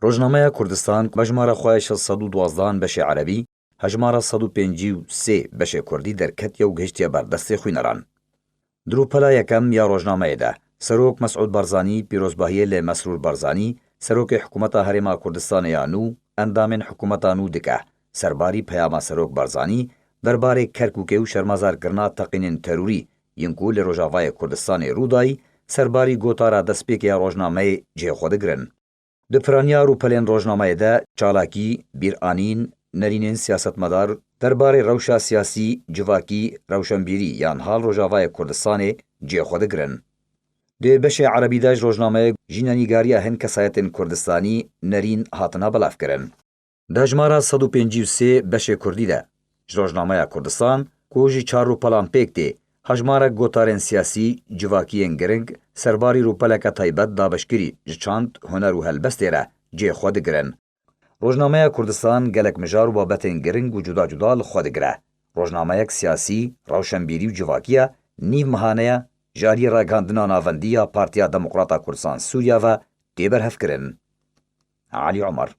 ڕۆژنامەیە کوردستان بە ژمارە خۆی 612 بەشێ عەرەبی، هەژمارە 153 بەشێ کوردی دەرکەتیە و گەیشتیە بەردەستێ خوێنەران. دروپەلا یەکەم یا ڕۆژنامەیەدا سەرۆک مەسعود بەرزانی پیرۆزباهیە لێ مەسرور بەرزانی سەرۆکی حکوومەتە هەرێما کوردستانیان و ئەندامێن حکوومەتان و دکە سەرباری پەیاما سەرۆک بەرزانی دەربارەی کەرکووکێ و شەرمەزارکردنا تەقینên تەروری یینکو لە ڕۆژاوای کوردستانی ڕوودایی سەرباری گۆتارە دەستپێکیە ڕۆژنامەی جێخۆ دەگرن. دپرانیا ڕووپەلێن ڕۆژنامەیەدا چالاکی بیرئانین نەرینên سیاسەتمەدار دەربارەی ڕەوشە سیاسی جڤاکی ڕەوشەنبیری یان هاڵ ڕۆژاوای کوردستانê جێخۆ دەگرن. دێ بەشێ عەرەبیداش ڕۆژنامەیەک ژینەنیگاریە هەن کەسایەتên کوردستانی نەرین هاتنە بەلافکردن. دا ژمارە 153 بەشێ کوردیدا ڕۆژنامەیە کوردستان کۆژی 4 ڕووپەلان پێک تێ هەژمارە گۆتارên سیاسی جڤاکیên گرنگ سەرباری ڕووپەلێکە تایبەت دابشکری ji çand huner û helbestê re cêxwe digirin. ڕۆژنامەیە کوردستان gelek mijar û babetên giring û cuda cuda li xwe digire. ڕۆژنامەیەک سیاسî ڕەوشەنبیری و civakî ye nîv mihaneya ji aliyê ragihandina navendiya Partiya Demokrata Kurdistan Sûriya ve tê berhevkirin. Alî Umar